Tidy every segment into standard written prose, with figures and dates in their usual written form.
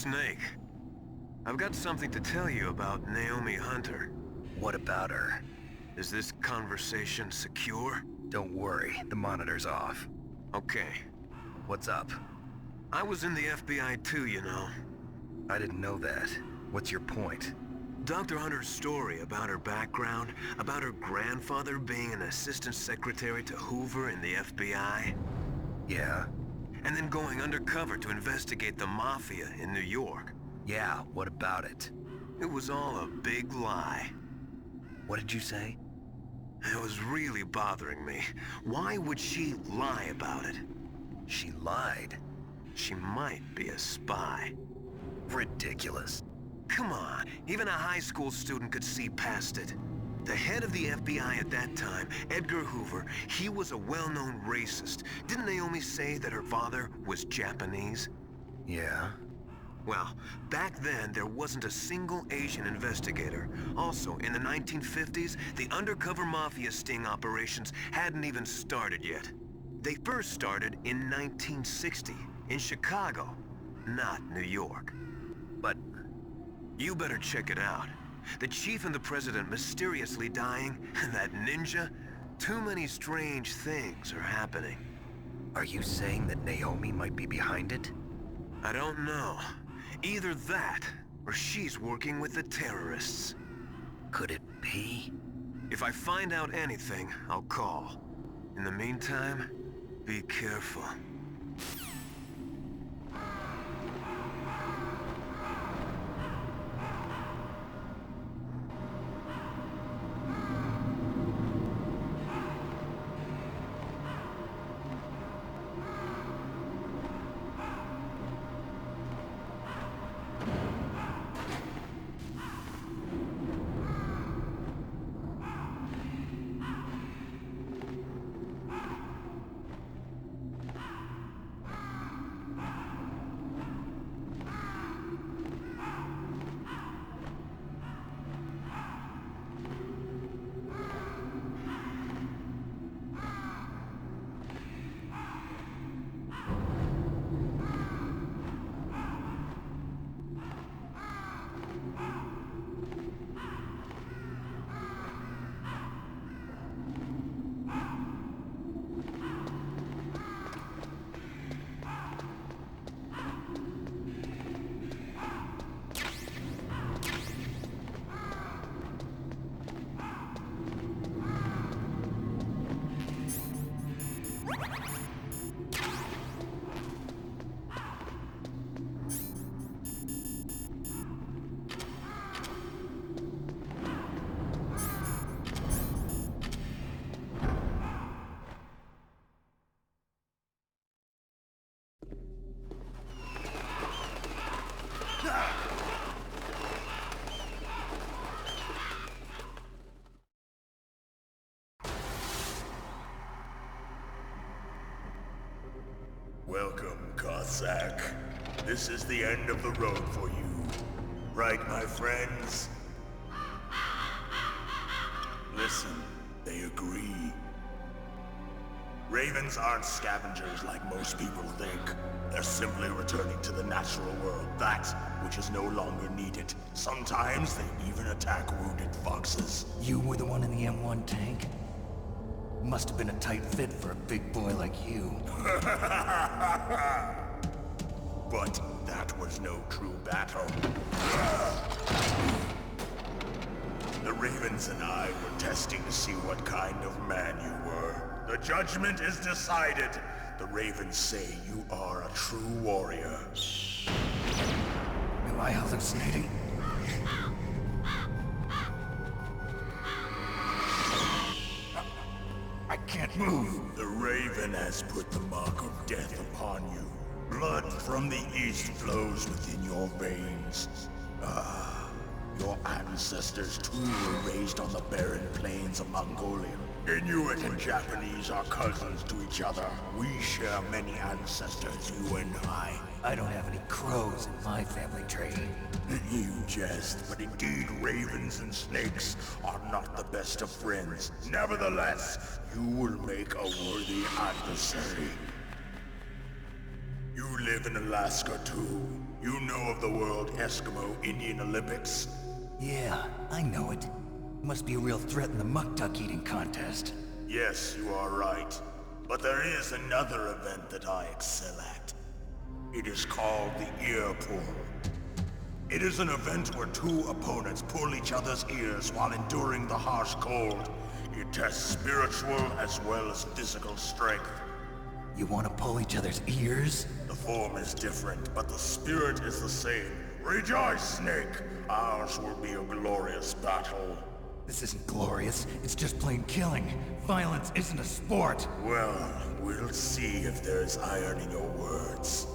Snake. I've got something to tell you about Naomi Hunter. What about her? Is this conversation secure? Don't worry, the monitor's off. Okay. What's up? I was in the FBI too, you know. I didn't know that. What's your point? Dr. Hunter's story about her background, about her grandfather being an assistant secretary to Hoover in the FBI. Yeah? And then going undercover to investigate the Mafia in New York. Yeah, what about it? It was all a big lie. What did you say? It was really bothering me. Why would she lie about it? She lied? She might be a spy. Ridiculous. Come on, even a high school student could see past it. The head of the FBI at that time, Edgar Hoover, he was a well-known racist. Didn't Naomi say that her father was Japanese? Yeah? Well, back then, there wasn't a single Asian investigator. Also, in the 1950s, the undercover mafia sting operations hadn't even started yet. They first started in 1960, in Chicago, not New York. But you better check it out. The chief and the president mysteriously dying, and that ninja, too many strange things are happening. are you saying that Naomi might be behind it? I don't know. Either that, or she's working with the terrorists. Could it be? If I find out anything, I'll call. In the meantime, be careful. Welcome, Cossack. This is the end of the road for you. Right, my friends? Listen, they agree. Ravens aren't scavengers like most people think. They're simply returning to the natural world, that which is no longer needed. Sometimes they even attack wounded foxes. You were the one in the M1 tank? Must have been a tight fit for a big boy like you. But that was no true battle. The Ravens and I were testing to see what kind of man you were. The judgment is decided. The Ravens say you are a true warrior. Am I hallucinating? I can't move. The Raven has put the mark of death upon you. Blood from the east flows within your veins. Ah, your ancestors too were raised on the barren plains of Mongolia. Inuit and Japanese are cousins to each other. We share many ancestors, you and I. I don't have any crows in my family tree. You jest, but indeed ravens and snakes are not the best of friends. Nevertheless, you will make a worthy adversary. You live in Alaska too. You know of the World Eskimo Indian Olympics? Yeah, I know it. Must be a real threat in the muck duck eating contest. Yes, you are right. But there is another event that I excel at. It is called the Ear Pull. It is an event where two opponents pull each other's ears while enduring the harsh cold. It tests spiritual as well as physical strength. You want to pull each other's ears? The form is different, but the spirit is the same. Rejoice, Snake! Ours will be a glorious battle. This isn't glorious. It's just plain killing. Violence isn't a sport. Well, we'll see if there's iron in your words.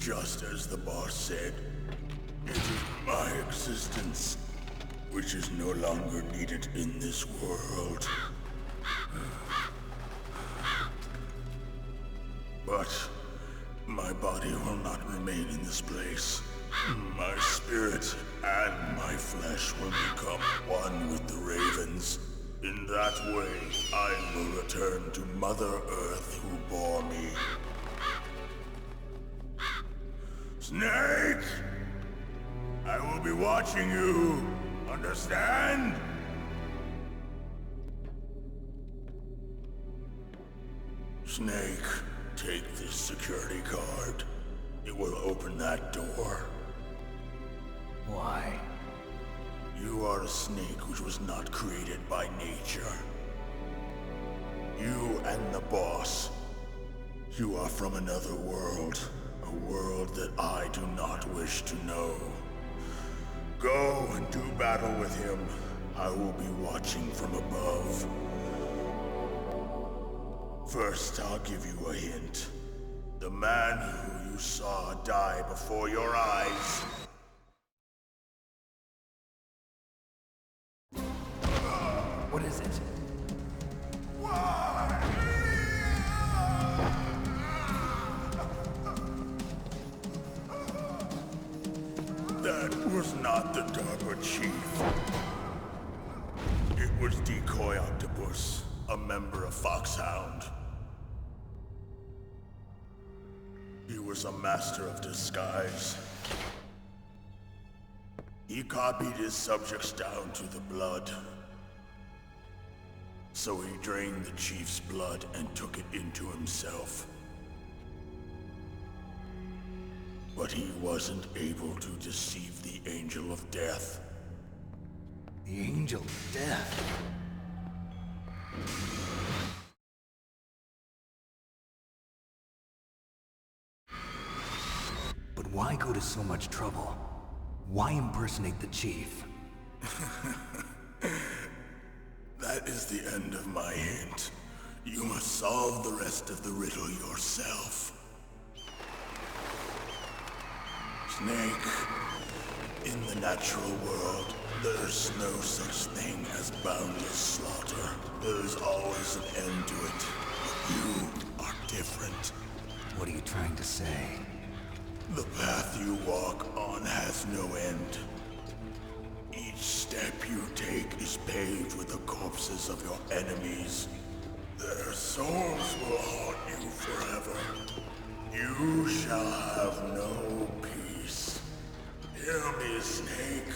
Just as the boss said, it is my existence which is no longer needed in this world. But my body will not remain in this place. My spirit and my flesh will become one with the ravens. In that way, I will return to Mother Earth who bore me. Snake! I will be watching you. Understand? Snake, take this security card. It will open that door. Why? You are a snake which was not created by nature. You and the boss. You are from another world. A world that I do not wish to know. Go and do battle with him. I will be watching from above. First, I'll give you a hint. The man who you saw die before your eyes. What is it? That was not the DARPA chief. It was Decoy Octopus, a member of Foxhound. He was a master of disguise. He copied his subjects down to the blood. So he drained the chief's blood and took it into himself. But he wasn't able to deceive the Angel of Death. The Angel of Death? But why go to so much trouble? Why impersonate the chief? That is the end of my hint. You must solve the rest of the riddle yourself. Snake, in the natural world, there's no such thing as boundless slaughter. There is always an end to it. But you are different. What are you trying to say? The path you walk on has no end. Each step you take is paved with the corpses of your enemies. Their souls will haunt you forever. You shall have no peace. Hear me, Snake.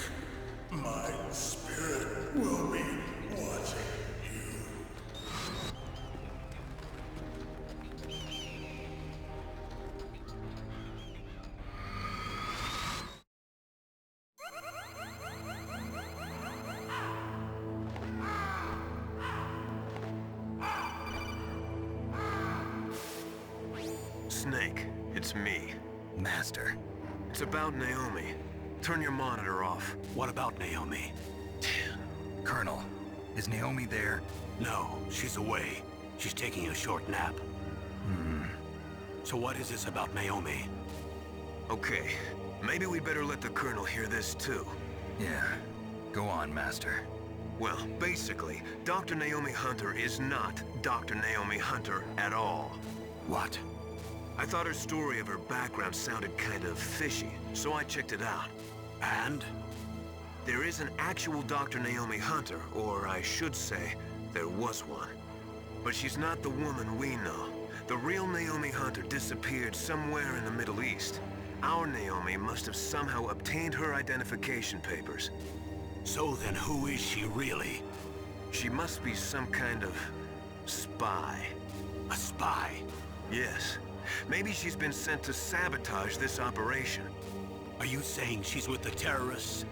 My spirit will be watching you. Snake, it's me. Master. It's about Naomi. Turn your monitor off. What about Naomi? Colonel, is Naomi there? No, she's away. She's taking a short nap. So what is this about Naomi? Okay, maybe we'd better let the Colonel hear this too. Yeah. Go on, Master. Well, basically, Dr. Naomi Hunter is not Dr. Naomi Hunter at all. What? I thought her story of her background sounded kind of fishy, so I checked it out. And? There is an actual Dr. Naomi Hunter, or I should say, there was one. But she's not the woman we know. The real Naomi Hunter disappeared somewhere in the Middle East. Our Naomi must have somehow obtained her identification papers. So then who is she really? She must be some kind of spy. A spy? Yes. Maybe she's been sent to sabotage this operation. Are you saying she's with the terrorists?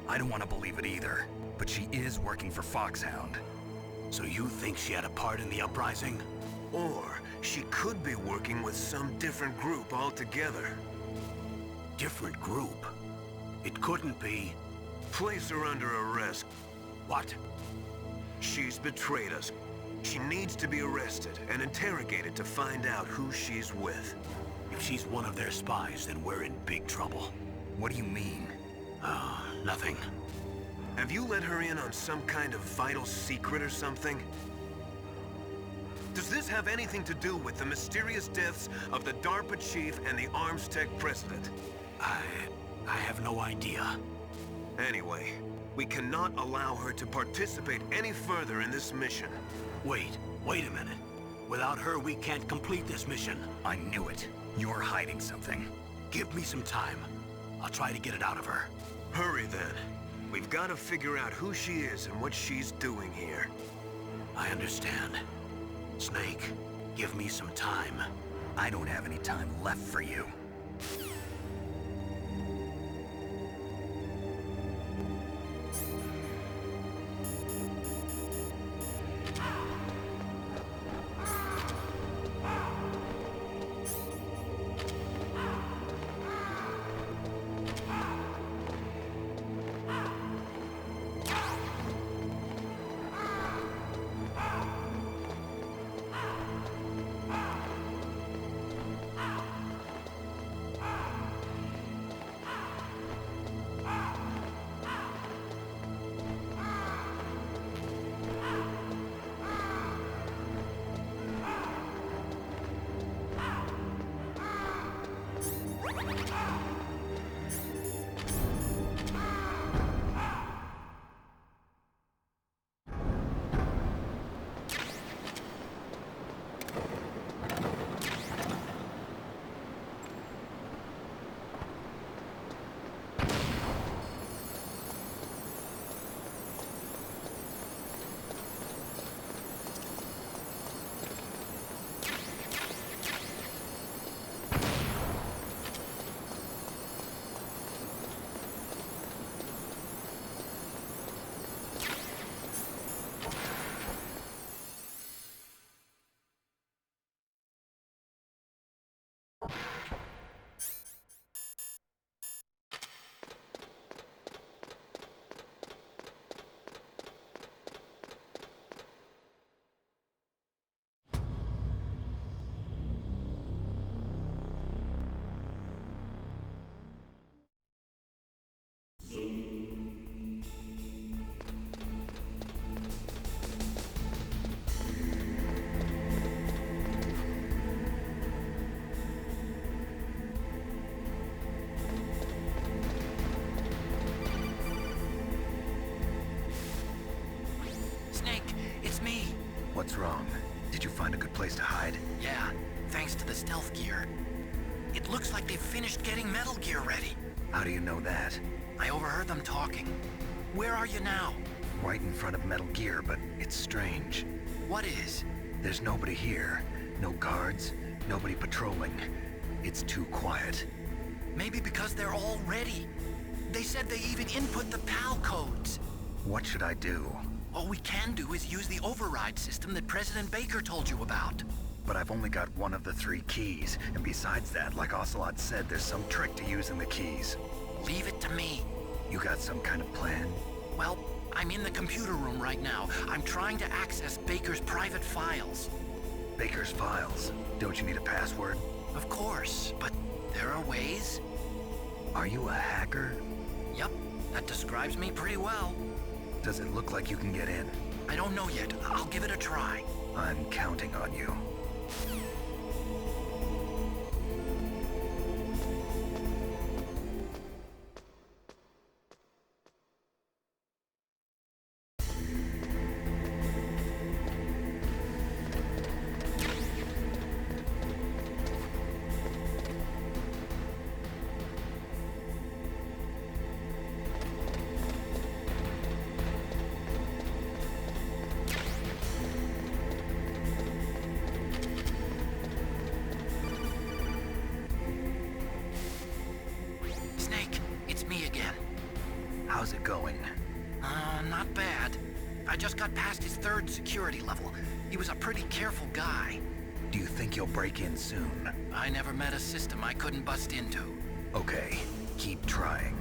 I don't want to believe it either, but she is working for Foxhound. So you think she had a part in the uprising? Or she could be working with some different group altogether. Different group? It couldn't be. Place her under arrest. What? She's betrayed us. She needs to be arrested and interrogated to find out who she's with. You If she's one of their spies, then we're in big trouble. What do you mean? Nothing. Have you let her in on some kind of vital secret or something? Does this have anything to do with the mysterious deaths of the DARPA chief and the ArmsTech president? I have no idea. Anyway, we cannot allow her to participate any further in this mission. Wait a minute. Without her, we can't complete this mission. I knew it. You're hiding something. Give me some time. I'll try to get it out of her. Hurry then. We've got to figure out who she is and what she's doing here. I understand. Snake, give me some time. I don't have any time left for you. What's wrong? Did you find a good place to hide? Yeah, thanks to the stealth gear. It looks like they've finished getting Metal Gear ready. How do you know that? I overheard them talking. Where are you now? Right in front of Metal Gear, but it's strange. What is? There's nobody here. No guards, nobody patrolling. It's too quiet. Maybe because they're all ready. They said they even input the PAL codes. What should I do? All we can do is use the override system that President Baker told you about. But I've only got one of the 3 keys, and besides that, like Ocelot said, there's some trick to using the keys. Leave it to me. You got some kind of plan? Well, I'm in the computer room right now. I'm trying to access Baker's private files. Baker's files? Don't you need a password? Of course, but there are ways. Are you a hacker? Yep, that describes me pretty well. Does it look like you can get in? I don't know yet. I'll give it a try. I'm counting on you. How's it going? Not bad. I just got past his 3rd security level. He was a pretty careful guy. Do you think you'll break in soon? I never met a system I couldn't bust into. Okay, keep trying.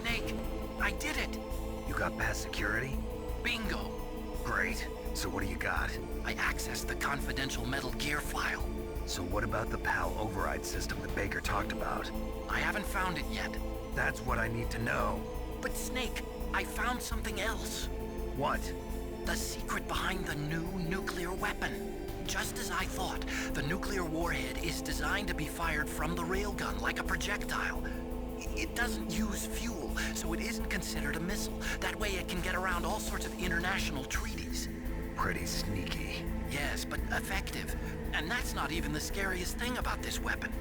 Snake, I did it! You got past security? Bingo! Great. So what do you got? I accessed the confidential Metal Gear file. So what about the PAL override system that Baker talked about? I haven't found it yet. That's what I need to know. But Snake, I found something else. What? The secret behind the new nuclear weapon. Just as I thought, the nuclear warhead is designed to be fired from the railgun like a projectile. It doesn't use fuel, so it isn't considered a missile. That way it can get around all sorts of international treaties. Pretty sneaky. Yes, but effective. And that's not even the scariest thing about this weapon.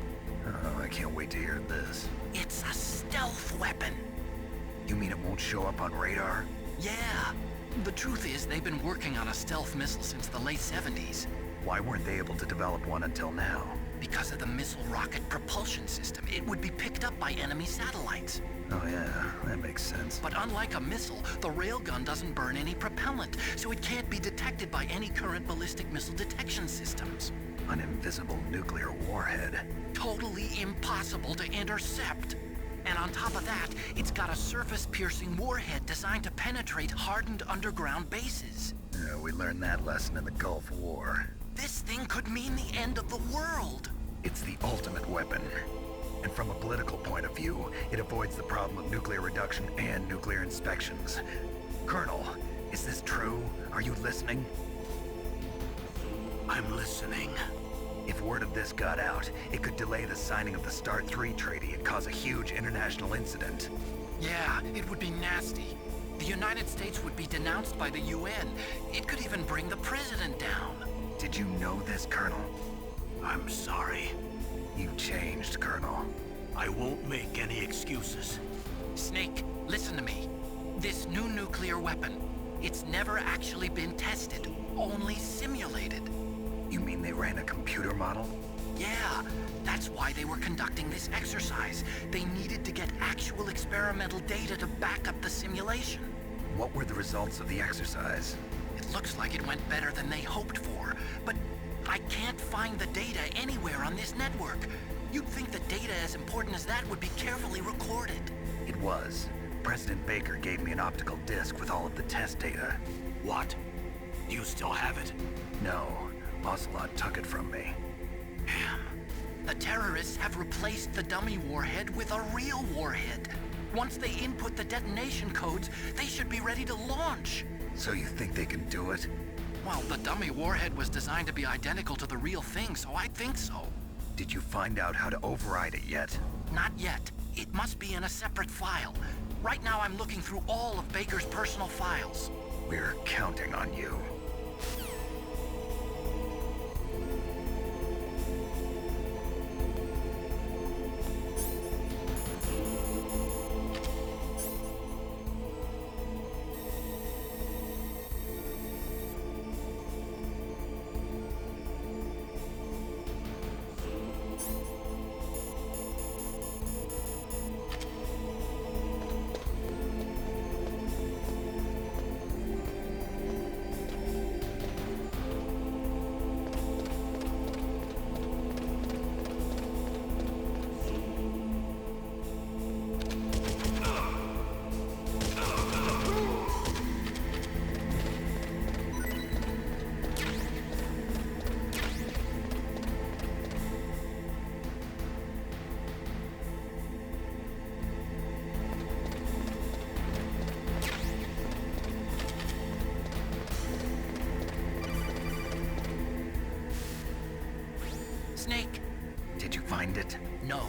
Oh, I can't wait to hear this. It's a stealth weapon. You mean it won't show up on radar? Yeah. The truth is, they've been working on a stealth missile since the late 70s. Why weren't they able to develop one until now? Because of the missile rocket propulsion system, it would be picked up by enemy satellites. Oh yeah, that makes sense. But unlike a missile, the railgun doesn't burn any propellant, so it can't be detected by any current ballistic missile detection systems. An invisible nuclear warhead. Totally impossible to intercept. And on top of that, it's got a surface-piercing warhead designed to penetrate hardened underground bases. Yeah, we learned that lesson in the Gulf War. This thing could mean the end of the world. It's the ultimate weapon. And from a political point of view, it avoids the problem of nuclear reduction and nuclear inspections. Colonel, is this true? Are you listening? I'm listening. If word of this got out, it could delay the signing of the START 3 treaty and cause a huge international incident. Yeah, it would be nasty. The United States would be denounced by the UN. It could even bring the president down. Did you know this, Colonel? I'm sorry. You've changed, Colonel. I won't make any excuses. Snake, listen to me. This new nuclear weapon, it's never actually been tested, only simulated. You mean they ran a computer model? Yeah, that's why they were conducting this exercise. They needed to get actual experimental data to back up the simulation. What were the results of the exercise? It looks like it went better than they hoped for, but I can't find the data anywhere on this network. You'd think the data as important as that would be carefully recorded. It was. President Baker gave me an optical disc with all of the test data. What? Do you still have it? No, Ocelot took it from me. Damn. The terrorists have replaced the dummy warhead with a real warhead. Once they input the detonation codes, they should be ready to launch. So you think they can do it? Well, the dummy warhead was designed to be identical to the real thing, so I think so. Did you find out how to override it yet? Not yet. It must be in a separate file. Right now I'm looking through all of Baker's personal files. We're counting on you. Snake? Did you find it? No,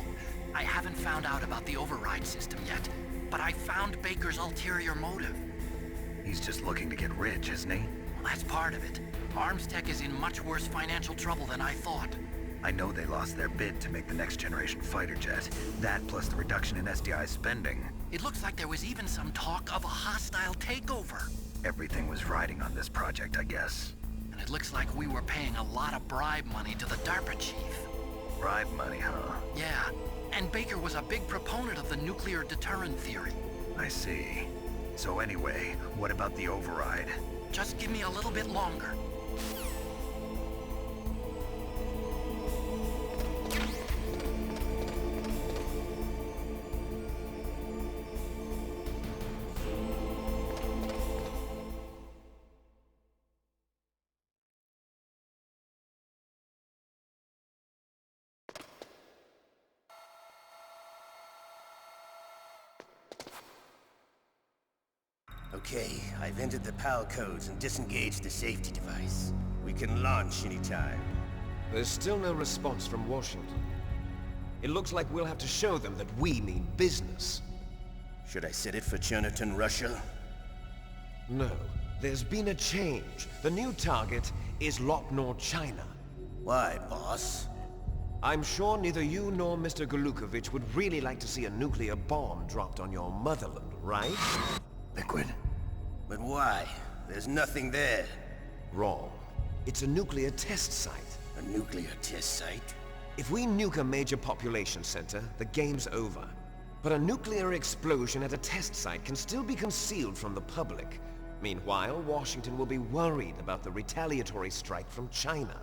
I haven't found out about the override system yet, but I found Baker's ulterior motive. He's just looking to get rich, isn't he? Well, that's part of it. Armstech is in much worse financial trouble than I thought. I know they lost their bid to make the next generation fighter jet. That plus the reduction in SDI spending. It looks like there was even some talk of a hostile takeover. Everything was riding on this project, I guess. And it looks like we were paying a lot of bribe money to the DARPA chief. Bribe money, huh? Yeah, and Baker was a big proponent of the nuclear deterrent theory. I see. So anyway, what about the override? Just give me a little bit longer. Okay, I've entered the PAL codes and disengaged the safety device. We can launch anytime. There's still no response from Washington. It looks like we'll have to show them that we mean business. Should I set it for Cherniton, Russia? No. There's been a change. The new target is Locknor, China. Why, boss? I'm sure neither you nor Mr. Golukovich would really like to see a nuclear bomb dropped on your motherland, right? Liquid. But why? There's nothing there. Wrong. It's a nuclear test site. A nuclear test site? If we nuke a major population center, the game's over. But a nuclear explosion at a test site can still be concealed from the public. Meanwhile, Washington will be worried about the retaliatory strike from China.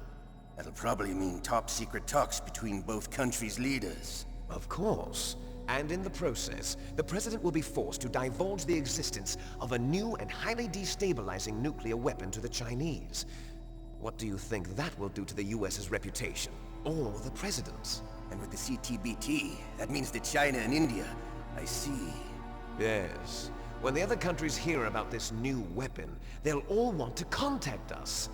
That'll probably mean top-secret talks between both countries' leaders. Of course. And in the process, the President will be forced to divulge the existence of a new and highly destabilizing nuclear weapon to the Chinese. What do you think that will do to the US's reputation? Or the President's? And with the CTBT, that means that China and India... I see. Yes. When the other countries hear about this new weapon, they'll all want to contact us.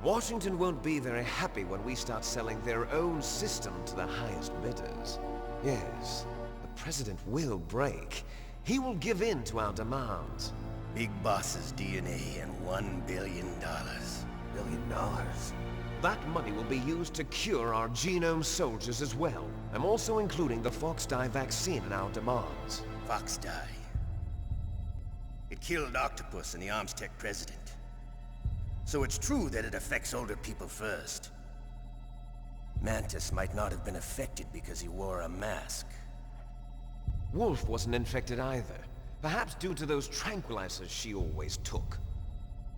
Washington won't be very happy when we start selling their own system to the highest bidders. Yes, the President will break. He will give in to our demands. Big Boss's DNA and $1 billion. $1 billion? That money will be used to cure our genome soldiers as well. I'm also including the Fox-Die vaccine in our demands. Fox-Die. It killed Octopus and the Armstech president. So it's true that it affects older people first. Mantis might not have been affected because he wore a mask. Wolf wasn't infected either. Perhaps due to those tranquilizers she always took.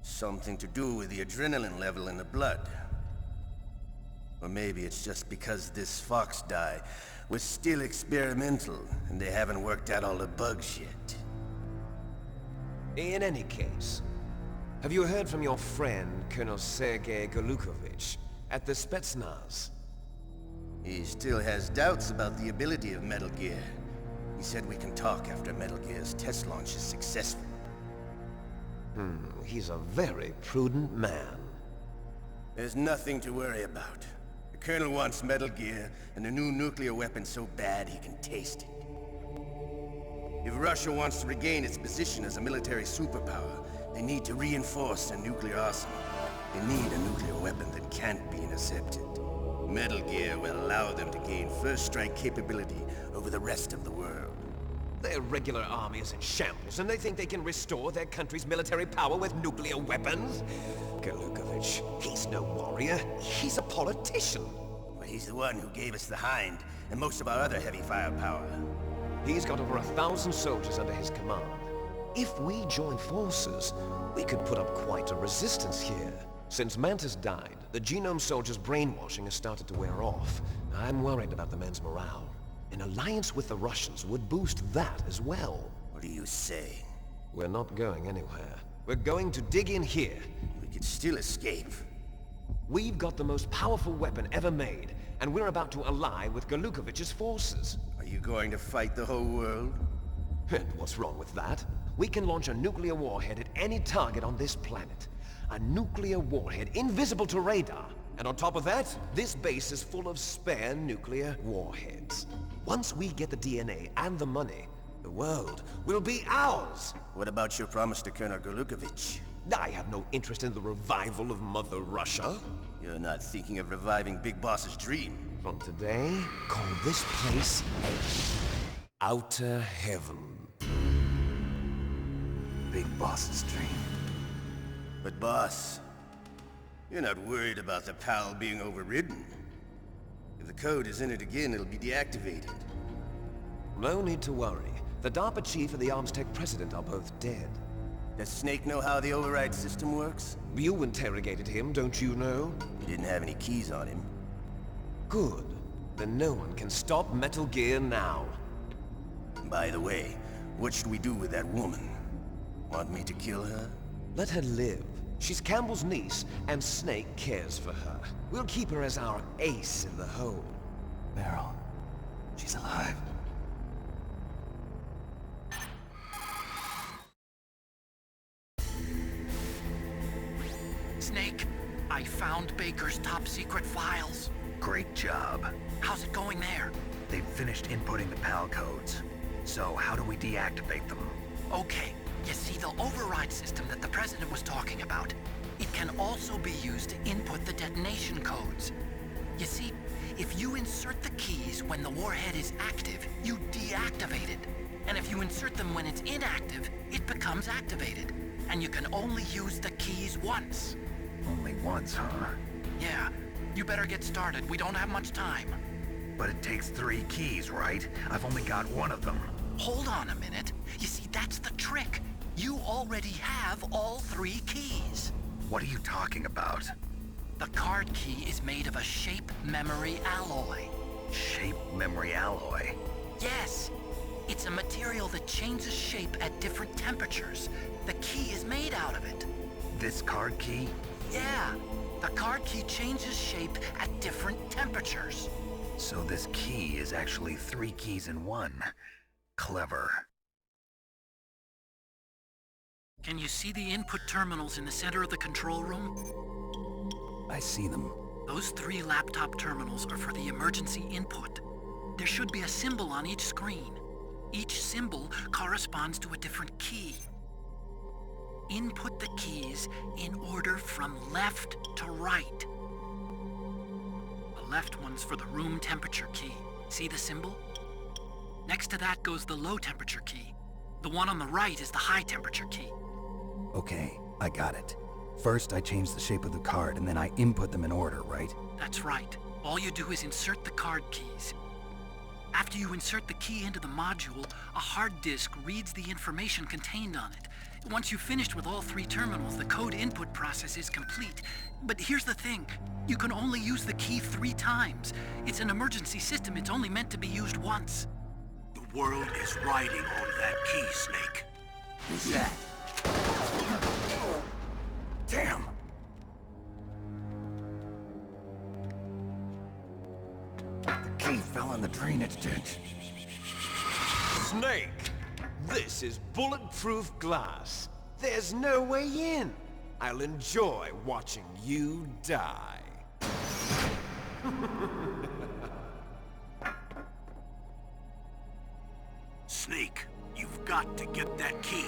Something to do with the adrenaline level in the blood. Or maybe it's just because this Fox-Die was still experimental and they haven't worked out all the bugs yet. In any case, have you heard from your friend, Colonel Sergei Golukovich, at the Spetsnaz? He still has doubts about the ability of Metal Gear. He said we can talk after Metal Gear's test launch is successful. He's a very prudent man. There's nothing to worry about. The Colonel wants Metal Gear and a new nuclear weapon so bad he can taste it. If Russia wants to regain its position as a military superpower, they need to reinforce their nuclear arsenal. They need a nuclear weapon that can't be intercepted. Metal Gear will allow them to gain first strike capability over the rest of the world. Their regular army is in shambles, and they think they can restore their country's military power with nuclear weapons? Golukovich, he's no warrior. He's a politician. But he's the one who gave us the Hind and most of our other heavy firepower. He's got over 1,000 soldiers under his command. If we join forces, we could put up quite a resistance here. Since Mantis died, the genome soldiers' brainwashing has started to wear off. I'm worried about the men's morale. An alliance with the Russians would boost that as well. What are you saying? We're not going anywhere. We're going to dig in here. We could still escape. We've got the most powerful weapon ever made, and we're about to ally with Golukovich's forces. Are you going to fight the whole world? And what's wrong with that? We can launch a nuclear warhead at any target on this planet. A nuclear warhead invisible to radar. And on top of that, this base is full of spare nuclear warheads. Once we get the DNA and the money, the world will be ours! What about your promise to Colonel Golukovich? I have no interest in the revival of Mother Russia. You're not thinking of reviving Big Boss's dream. From today, call this place Outer Heaven. Big Boss's dream. But boss, you're not worried about the PAL being overridden. If the code is entered again, it'll be deactivated. No need to worry. The DARPA chief and the Armstech president are both dead. Does Snake know how the override system works? You interrogated him, don't you know? He didn't have any keys on him. Good. Then no one can stop Metal Gear now. By the way, what should we do with that woman? Want me to kill her? Let her live. She's Campbell's niece, and Snake cares for her. We'll keep her as our ace in the hole. Meryl, she's alive. found Baker's top-secret files. Great job. How's it going there? They've finished inputting the PAL codes. So how do we deactivate them? Okay, you see the override system that the President was talking about? It can also be used to input the detonation codes. You see, if you insert the keys when the warhead is active, you deactivate it. And if you insert them when it's inactive, it becomes activated. And you can only use the keys once. Only once, huh? Yeah, you better get started. We don't have much time. But it takes 3 keys, right? I've only got 1 of them. Hold on a minute. You see, that's the trick. You already have all 3 keys. What are you talking about? The card key is made of a shape memory alloy. Shape memory alloy? Yes. It's a material that changes shape at different temperatures. The key is made out of it. This card key? Yeah. The card key changes shape at different temperatures. So this key is actually 3 keys in 1. Clever. Can you see the input terminals in the center of the control room? I see them. Those 3 laptop terminals are for the emergency input. There should be a symbol on each screen. Each symbol corresponds to a different key. Input the keys in order from left to right. The left one's for the room temperature key. See the symbol? Next to that goes the low temperature key. The one on the right is the high temperature key. Okay, I got it. First, I change the shape of the card, and then I input them in order, right? That's right. All you do is insert the card keys. After you insert the key into the module, a hard disk reads the information contained on it. Once you've finished with all 3 terminals, the code input process is complete. But here's the thing. You can only use the key 3 times. It's an emergency system. It's only meant to be used once. The world is riding on that key, Snake. Who's that? Damn! The key fell in the drainage ditch. Snake! This is bulletproof glass. There's no way in. I'll enjoy watching you die. Snake, you've got to get that key.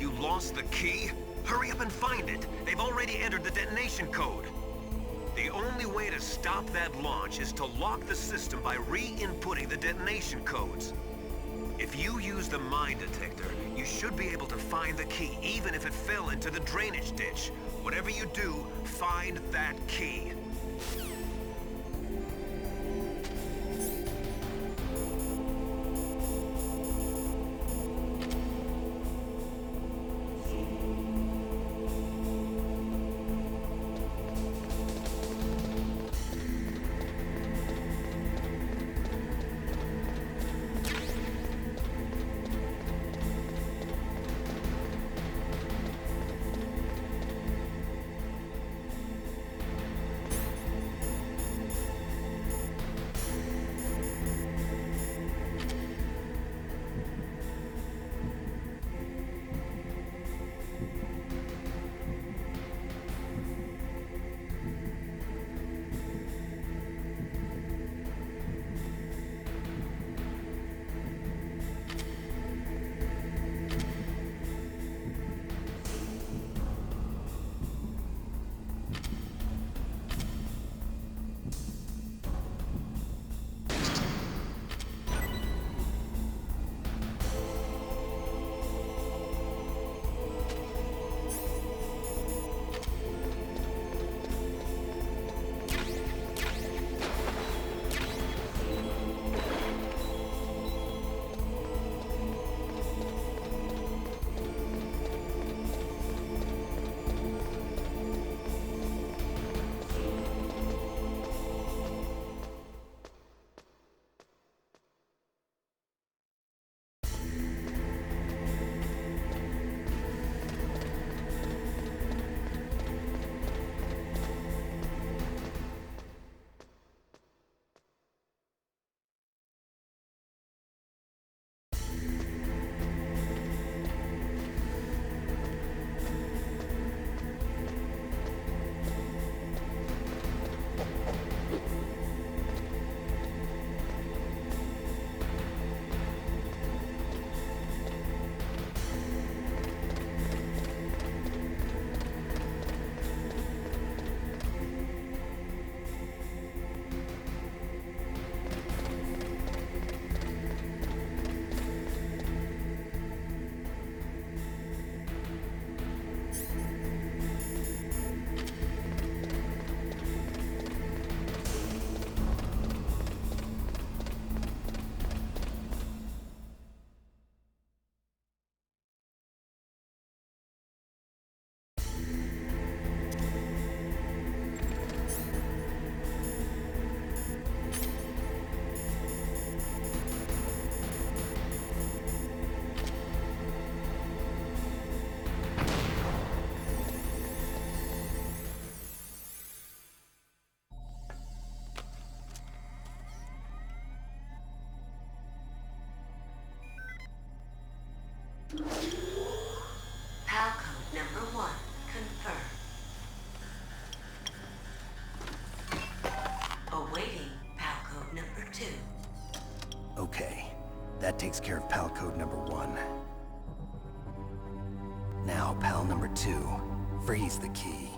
You lost the key? Hurry up and find it. They've already entered the detonation code. The only way to stop that launch is to lock the system by re-inputting the detonation codes. If you use the mine detector, you should be able to find the key, even if it fell into the drainage ditch. Whatever you do, find that key. PAL code number 1 confirmed. Awaiting PAL code number 2. Okay, that takes care of PAL code number 1. Now, PAL number 2. Freeze the key.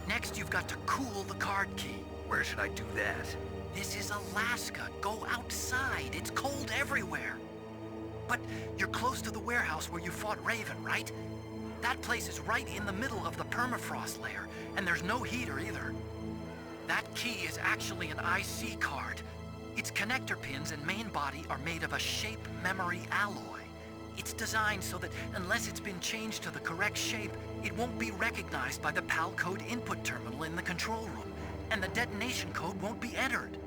Next, you've got to cool the card key. Where should I do that? This is Alaska. Go outside. It's cold everywhere. But you're close to the warehouse where you fought Raven, right? That place is right in the middle of the permafrost layer, and there's no heater either. That key is actually an IC card. Its connector pins and main body are made of a shape memory alloy. It's designed so that unless it's been changed to the correct shape, it won't be recognized by the PAL code input terminal in the control room, and the detonation code won't be entered.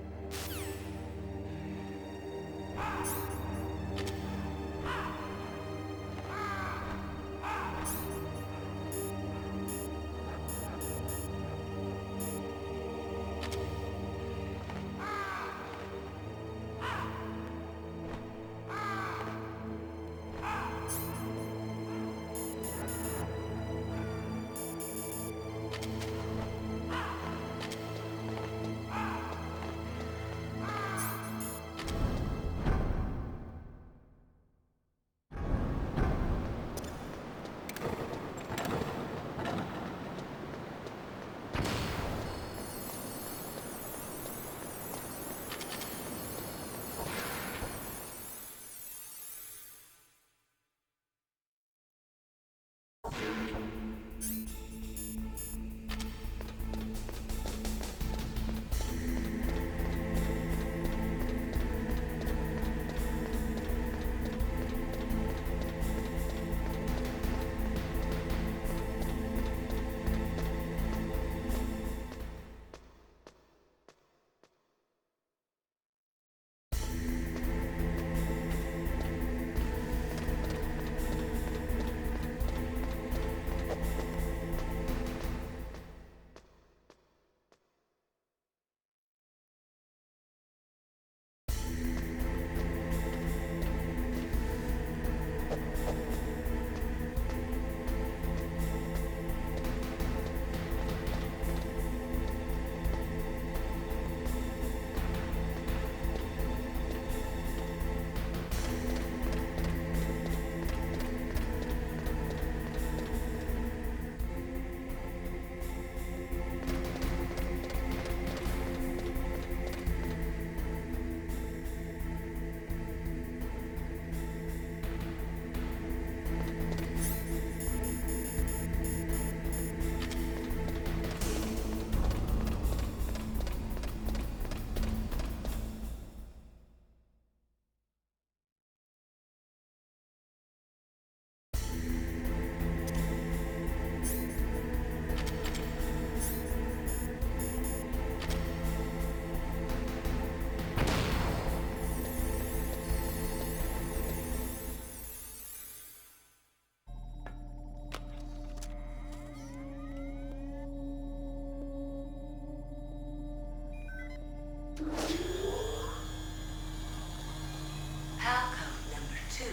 PAL code number 2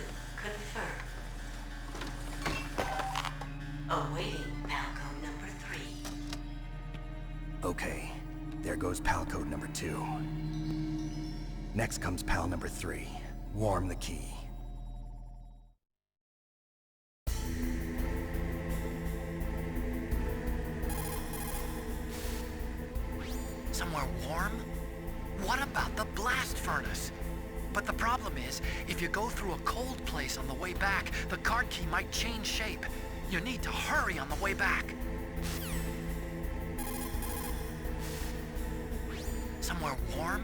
confirmed. Awaiting PAL code number 3. Okay, there goes pal code number 2. Next comes pal number 3. Warm the key. Somewhere warm? What about the blast furnace? But the problem is, if you go through a cold place on the way back, the card key might change shape. You need to hurry on the way back. Somewhere warm?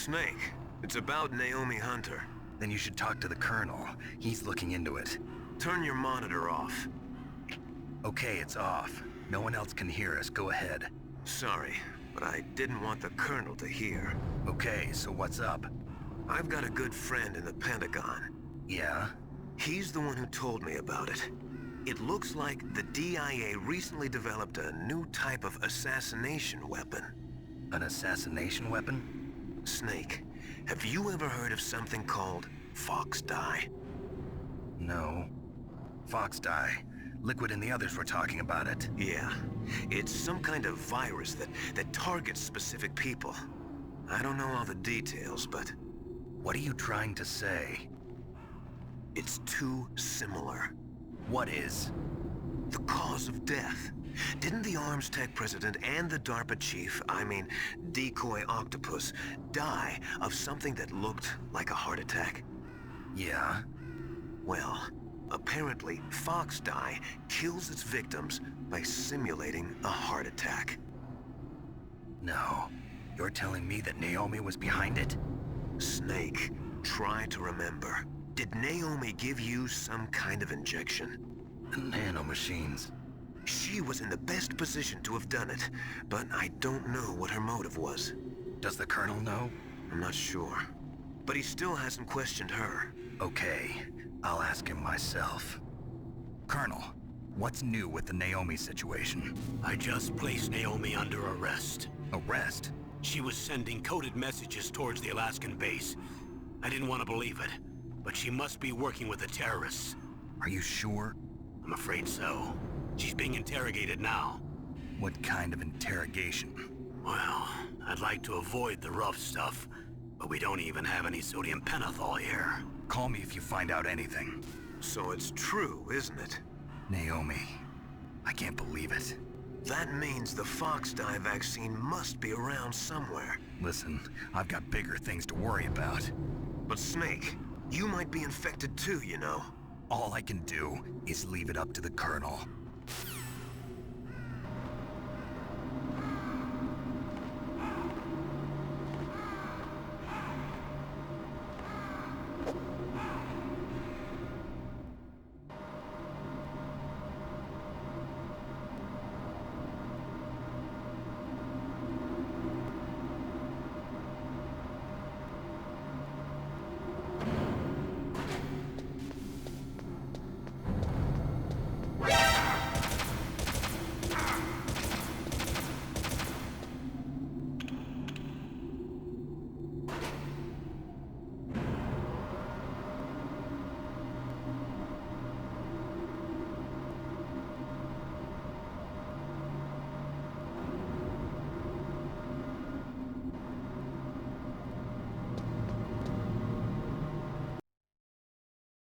Snake, it's about Naomi Hunter. Then you should talk to the Colonel. He's looking into it. Turn your monitor off. Okay, it's off. No one else can hear us. Go ahead. Sorry, but I didn't want the Colonel to hear. Okay, so what's up? I've got a good friend in the Pentagon. Yeah? He's the one who told me about it. It looks like the DIA recently developed a new type of assassination weapon. An assassination weapon? Snake, have you ever heard of something called Fox Dye? No. Fox Dye. Liquid and the others were talking about it. Yeah. It's some kind of virus that targets specific people. I don't know all the details, but... What are you trying to say? It's too similar. What is? The cause of death. Didn't the Arms Tech president and the DARPA chief, Decoy Octopus, die of something that looked like a heart attack? Yeah. Well, apparently Fox Die kills its victims by simulating a heart attack. No. You're telling me that Naomi was behind it? Snake, try to remember. Did Naomi give you some kind of injection? The nanomachines. She was in the best position to have done it, but I don't know what her motive was. Does the Colonel know? I'm not sure. But he still hasn't questioned her. Okay, I'll ask him myself. Colonel, what's new with the Naomi situation? I just placed Naomi under arrest. Arrest? She was sending coded messages towards the Alaskan base. I didn't want to believe it, but she must be working with the terrorists. Are you sure? I'm afraid so. She's being interrogated now. What kind of interrogation? Well, I'd like to avoid the rough stuff, but we don't even have any sodium pentothal here. Call me if you find out anything. So it's true, isn't it? Naomi, I can't believe it. That means the Fox Die vaccine must be around somewhere. Listen, I've got bigger things to worry about. But Snake, you might be infected too, you know. All I can do is leave it up to the Colonel.